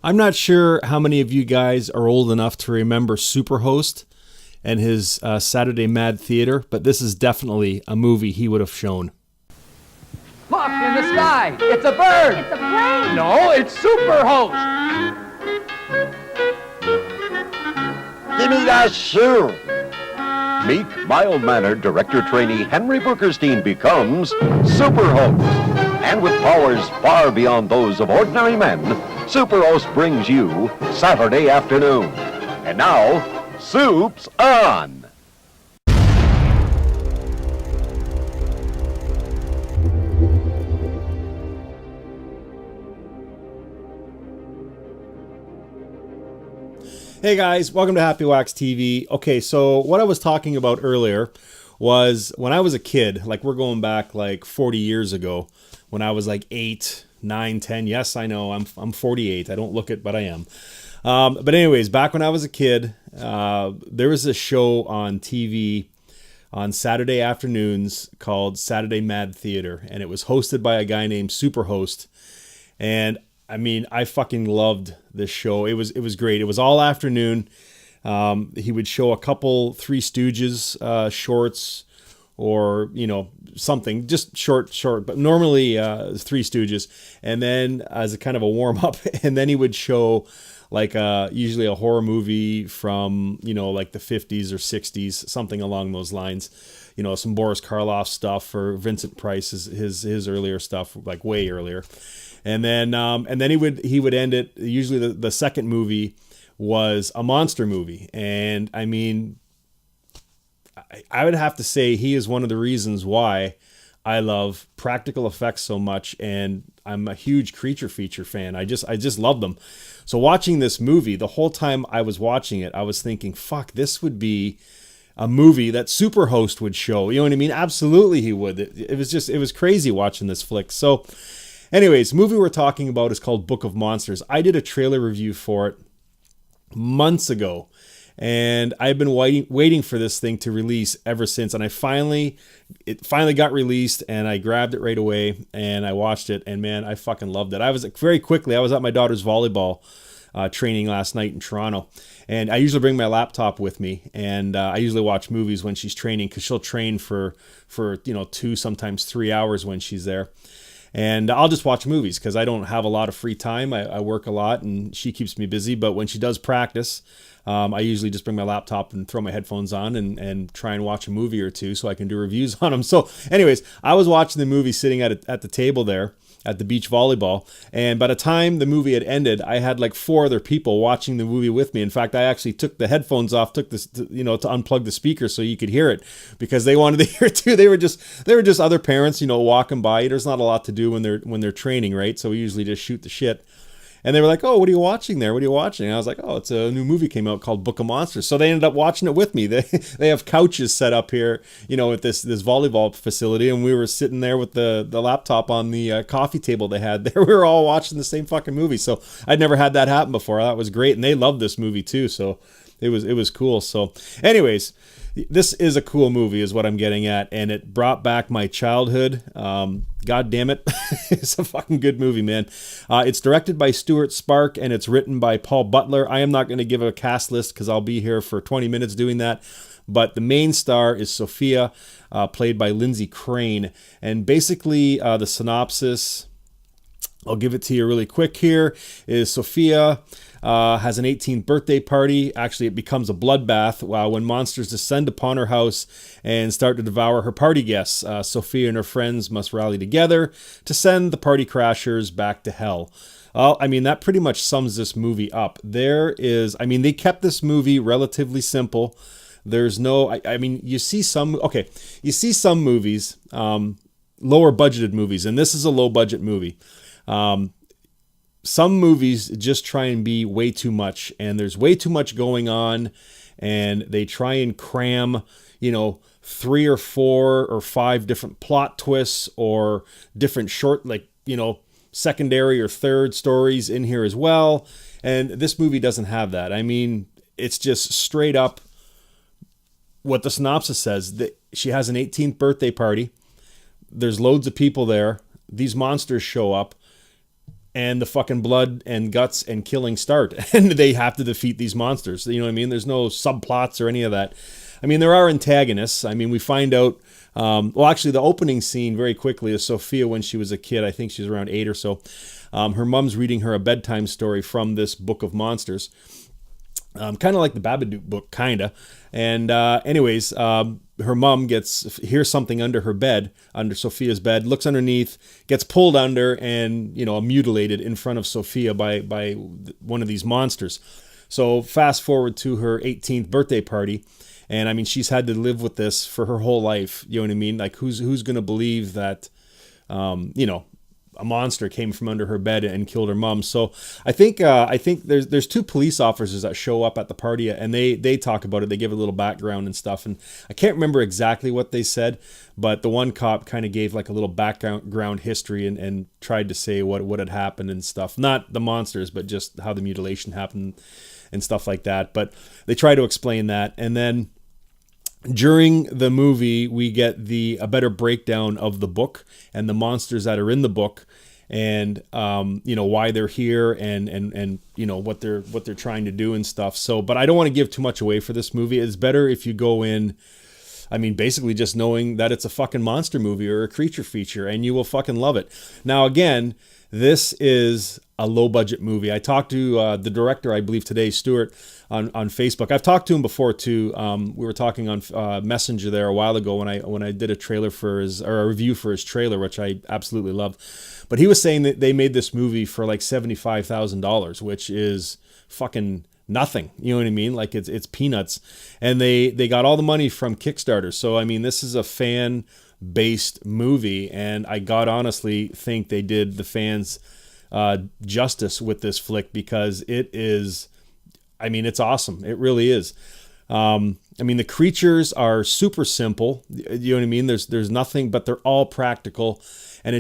I'm not sure how many of you guys are old enough to remember Superhost and his Saturday Mad Theater, but this is definitely a movie he would have shown. Look, in the sky! It's a bird! It's a plane! No, it's Superhost! Give me that shoe! Meek, mild-mannered director trainee Henry Bookerstein becomes Superhost. And with powers far beyond those of ordinary men, Superhost brings you Saturday afternoon. And now, Soup's on! Hey guys, welcome to Happy Wax TV. Okay, so what I was talking about earlier was when I was a kid, like we're going back like 40 years ago, when I was like 8, 9, 10. Yes, I know, I'm 48. I don't look it, but I am. But anyways, back when I was a kid, there was a show on TV on Saturday afternoons called Saturday Mad Theater, and it was hosted by a guy named Superhost. And I mean, I fucking loved this show. It was great. It was all afternoon. He would show a couple Three Stooges shorts, or something just short. But normally Three Stooges, and then as a kind of a warm up, and then he would show like usually a horror movie from like the 50s or 60s, something along those lines. Some Boris Karloff stuff, or Vincent Price, his earlier stuff, like way earlier. And then he would end it. Usually the second movie was a monster movie. And I mean, I would have to say he is one of the reasons why I love practical effects so much. And I'm a huge creature feature fan. I just love them. So watching this movie, the whole time I was watching it, I was thinking, fuck, this would be a movie that Superhost would show. You know what I mean? Absolutely he would. It was crazy watching this flick. So anyways, the movie we're talking about is called Book of Monsters. I did a trailer review for it months ago, and I've been waiting for this thing to release ever since. And it finally got released, and I grabbed it right away, and I watched it, and man, I fucking loved it. I was at my daughter's volleyball training last night in Toronto, and I usually bring my laptop with me, and I usually watch movies when she's training, because she'll train for 2, sometimes 3 hours when she's there. And I'll just watch movies because I don't have a lot of free time. I work a lot, and she keeps me busy. But when she does practice, I usually just bring my laptop and throw my headphones on and try and watch a movie or two so I can do reviews on them. So anyways, I was watching the movie sitting at the table there at the beach volleyball. And by the time the movie had ended, I had like 4 other people watching the movie with me. In fact, I actually took the headphones off, to unplug the speaker so you could hear it, because they wanted to hear it too. They were just other parents, walking by. There's not a lot to do when they're training, right? So we usually just shoot the shit. And they were like, "Oh, what are you watching there? What are you watching?" And I was like, "Oh, it's a new movie came out called Book of Monsters." So they ended up watching it with me. They have couches set up here, at this volleyball facility, and we were sitting there with the laptop on the coffee table they had there. We were all watching the same fucking movie. So I'd never had that happen before. That was great, and they loved this movie too. So it was cool. So anyways, this is a cool movie is what I'm getting at, and it brought back my childhood. God damn it. It's a fucking good movie, man. It's directed by Stuart Spark, and it's written by Paul Butler. I am not going to give a cast list because I'll be here for 20 minutes doing that. But the main star is Sophia, played by Lindsay Crane. And basically, the synopsis, I'll give it to you really quick here, is Sophia has an 18th birthday party. Actually, it becomes a bloodbath when monsters descend upon her house and start to devour her party guests. Sophia and her friends must rally together to send the party crashers back to hell. Well, I mean, that pretty much sums this movie up. They kept this movie relatively simple. There's no, you see some movies, lower budgeted movies, and this is a low budget movie. Some movies just try and be way too much, and there's way too much going on, and they try and cram, 3 or 4 or 5 different plot twists or different short, secondary or third stories in here as well. And this movie doesn't have that. I mean, it's just straight up what the synopsis says. That she has an 18th birthday party. There's loads of people there. These monsters show up. and the fucking blood and guts and killing start, and they have to defeat these monsters. You know what I mean? There's no subplots or any of that. I mean, there are antagonists. I mean, we find out, well, actually the opening scene very quickly is Sophia when she was a kid. I think she's around 8 or so. Her mom's reading her a bedtime story from this book of monsters. Kind of like the Babadook book, kind of. And anyways, her mom hears something under her bed, under Sophia's bed, looks underneath, gets pulled under and, mutilated in front of Sophia by one of these monsters. So fast forward to her 18th birthday party. And I mean, she's had to live with this for her whole life. You know what I mean? Like, who's going to believe that, a monster came from under her bed and killed her mom? So I think there's 2 police officers that show up at the party, and they talk about it. They give a little background and stuff. And I can't remember exactly what they said, but the one cop kind of gave like a little background history and tried to say what had happened and stuff. Not the monsters, but just how the mutilation happened and stuff like that. But they try to explain that. And then during the movie, we get a better breakdown of the book and the monsters that are in the book, and why they're here and what they're trying to do and stuff. So, but I don't want to give too much away for this movie. It's better if you go in, I mean, basically just knowing that it's a fucking monster movie or a creature feature, and you will fucking love it. Now, again, this is a low budget movie. I talked to the director, I believe today, Stuart, on Facebook. I've talked to him before too. We were talking on Messenger there a while ago when I did a review for his trailer, which I absolutely loved. But he was saying that they made this movie for like $75,000, which is fucking nothing. You know what I mean? Like it's peanuts. And they got all the money from Kickstarter. So I mean, this is a fan-based movie, and I God honestly think they did the fans justice with this flick, because it is, I mean, it's awesome. It really is. I mean, the creatures are super simple. You know what I mean? There's nothing, but they're all practical. And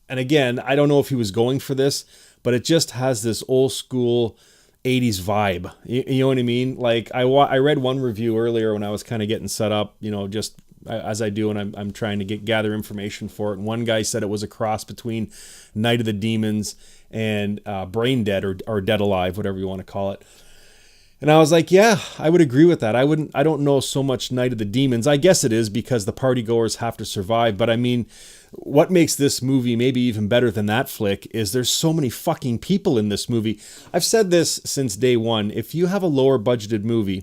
and again, I don't know if he was going for this, but it just has this old school 80s vibe. You know what I mean? Like I read one review earlier when I was kind of getting set up, just as I do, and I'm trying to gather information for it. And one guy said it was a cross between Night of the Demons and Brain Dead or Dead Alive, whatever you want to call it. And I was like, yeah, I would agree with that. I don't know so much Night of the Demons. I guess it is because the partygoers have to survive. But I mean, what makes this movie maybe even better than that flick is there's so many fucking people in this movie. I've said this since day one. If you have a lower budgeted movie,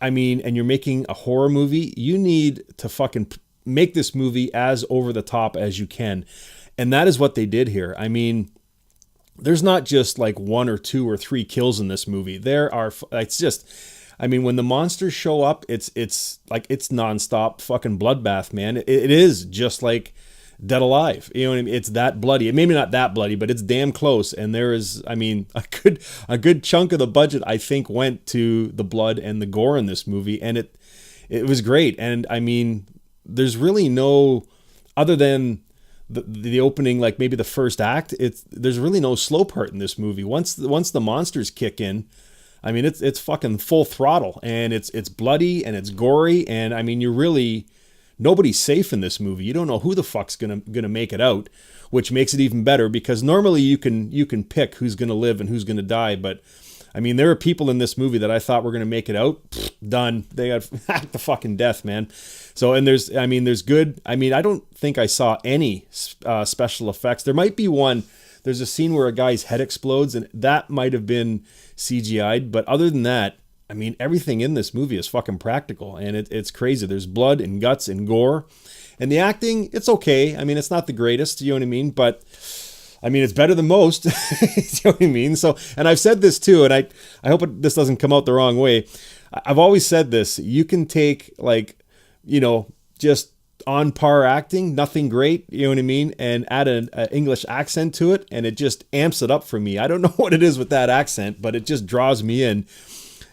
I mean, and you're making a horror movie, you need to fucking make this movie as over the top as you can. And that is what they did here. I mean, there's not just like 1 or 2 or 3 kills in this movie. It's just, I mean, when the monsters show up, it's like, it's nonstop fucking bloodbath, man. It is just like Dead Alive. You know what I mean? It's that bloody. Maybe not that bloody, but it's damn close. And there is, I mean, a good chunk of the budget, I think, went to the blood and the gore in this movie. And it was great. And I mean, there's really no, other than the opening, like maybe the first act, there's really no slow part in this movie. Once the monsters kick in, I mean, it's fucking full throttle, and it's bloody and it's gory. And I mean, nobody's safe in this movie. You don't know who the fuck's gonna make it out, which makes it even better, because normally you can pick who's gonna live and who's gonna die. But I mean, there are people in this movie that I thought were gonna make it out. Done. They got hacked to fucking death, man. So, and there's good. I mean, I don't think I saw any special effects. There might be one. There's a scene where a guy's head explodes, and that might have been CGI'd. But other than that, I mean, everything in this movie is fucking practical, and it's crazy. There's blood and guts and gore, and the acting, it's okay. I mean, it's not the greatest, you know what I mean? But I mean, it's better than most, you know what I mean? So, and I've said this too, and I hope this doesn't come out the wrong way. I've always said this: you can take just on par acting, nothing great, you know what I mean, and add an English accent to it, and it just amps it up for me. I don't know what it is with that accent, but it just draws me in.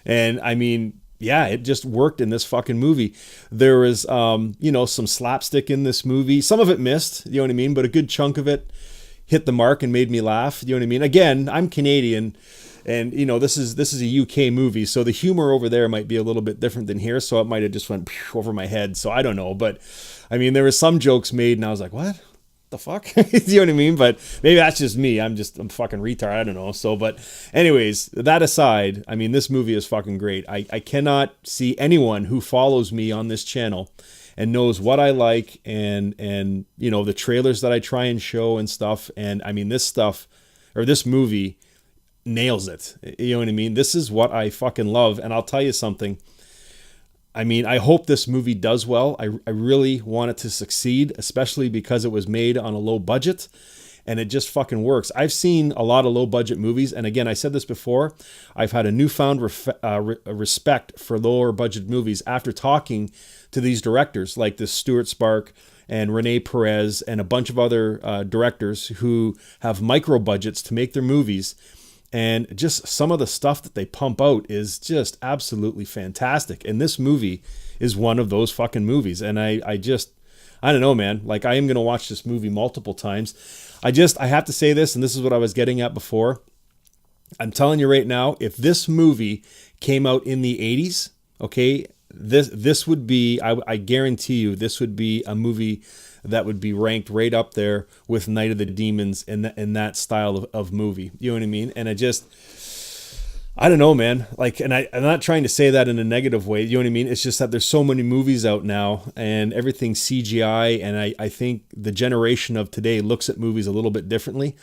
And I mean, yeah, it just worked in this fucking movie. There was, some slapstick in this movie. Some of it missed, you know what I mean, but a good chunk of it hit the mark and made me laugh, you know what I mean. Again, I'm Canadian, and this is a UK movie, so the humor over there might be a little bit different than here, so it might have just went over my head. So I don't know, but I mean, there were some jokes made, and I was like, what? the fuck? You know what I mean? But maybe that's just me. I'm fucking retard. I don't know. So, but anyways, that aside, I mean, this movie is fucking great. I cannot see anyone who follows me on this channel and knows what I like and you know, the trailers that I try and show and stuff. And I mean, this movie nails it. You know what I mean? This is what I fucking love. And I'll tell you something. I mean, I hope this movie does well. I really want it to succeed, especially because it was made on a low budget and it just fucking works. I've seen a lot of low budget movies. And again, I said this before, I've had a newfound respect for lower budget movies after talking to these directors like this Stuart Spark and Rene Perez and a bunch of other directors who have micro budgets to make their movies. And just some of the stuff that they pump out is just absolutely fantastic. And this movie is one of those fucking movies. And I don't know, man. Like, I am going to watch this movie multiple times. I have to say this, and this is what I was getting at before. I'm telling you right now, if this movie came out in the 80s, okay, this would be, I guarantee you, this would be a movie that would be ranked right up there with Night of the Demons in that style of movie. You know what I mean? And I don't know, man. Like, and I'm not trying to say that in a negative way. You know what I mean? It's just that there's so many movies out now and everything's CGI. And I think the generation of today looks at movies a little bit differently.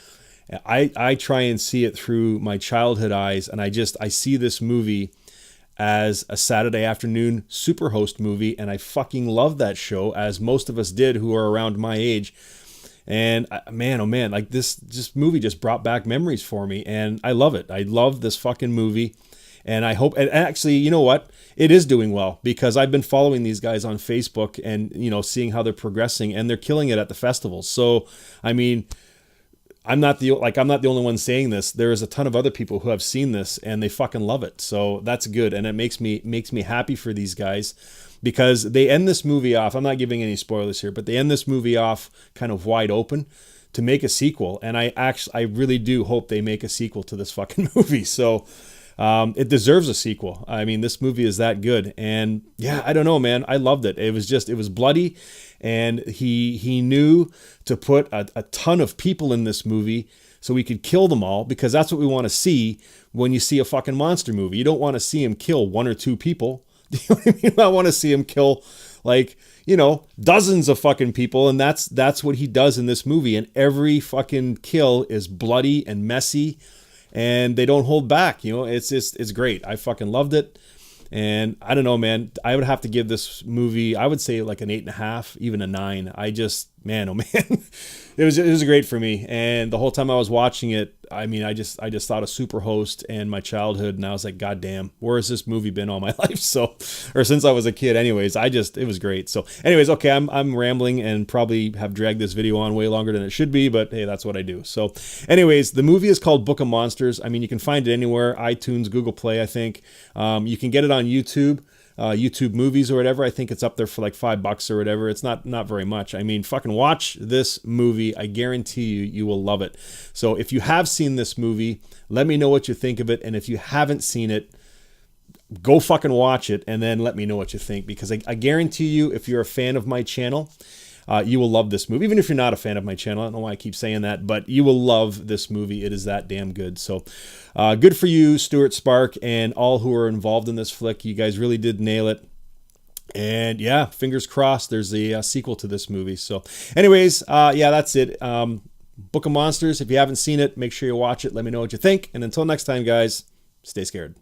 I try and see it through my childhood eyes. And I see this movie as a Saturday afternoon Superhost movie, and I fucking love that show, as most of us did who are around my age. And man, oh man, like this movie just brought back memories for me, and I love it. I love this fucking movie, and I hope, and actually, you know what? It is doing well, because I've been following these guys on Facebook and, you know, seeing how they're progressing, and they're killing it at the festivals. So, I mean, I'm not the only one saying this. There is a ton of other people who have seen this and they fucking love it. So that's good. And it makes me happy for these guys, because they end this movie off. I'm not giving any spoilers here, but they end this movie off kind of wide open to make a sequel. And I really do hope they make a sequel to this fucking movie. So it deserves a sequel. I mean, this movie is that good. And yeah, I don't know, man. I loved it. It was bloody. And he knew to put a ton of people in this movie so we could kill them all, because that's what we want to see when you see a fucking monster movie. You don't want to see him kill one or two people. You know what I mean? I want to see him kill, like, you know, dozens of fucking people. And that's what he does in this movie. And every fucking kill is bloody and messy, and they don't hold back. You know, it's great. I fucking loved it. And I don't know, man, I would have to give this movie, I would say like an 8.5, even a 9. Man, oh man, it was great for me. And the whole time I was watching it, I mean, I just thought of Superhost and my childhood, and I was like, God damn, where has this movie been all my life? Or since I was a kid anyways. It was great. So anyways, okay, I'm rambling and probably have dragged this video on way longer than it should be, but hey, that's what I do. So anyways, the movie is called Book of Monsters. I mean, you can find it anywhere, iTunes, Google Play, I think. You can get it on YouTube. YouTube Movies or whatever. I think it's up there for like $5 or whatever. It's not very much. I mean, fucking watch this movie. I guarantee you will love it. So if you have seen this movie, let me know what you think of it. And if you haven't seen it, go fucking watch it and then let me know what you think, because I guarantee you, if you're a fan of my channel, you will love this movie. Even if you're not a fan of my channel, I don't know why I keep saying that, but you will love this movie. It is that damn good. So good for you, Stuart Spark, and all who are involved in this flick. You guys really did nail it. And yeah, fingers crossed there's a sequel to this movie. So anyways, yeah, that's it. Book of Monsters. If you haven't seen it, make sure you watch it. Let me know what you think. And until next time, guys, stay scared.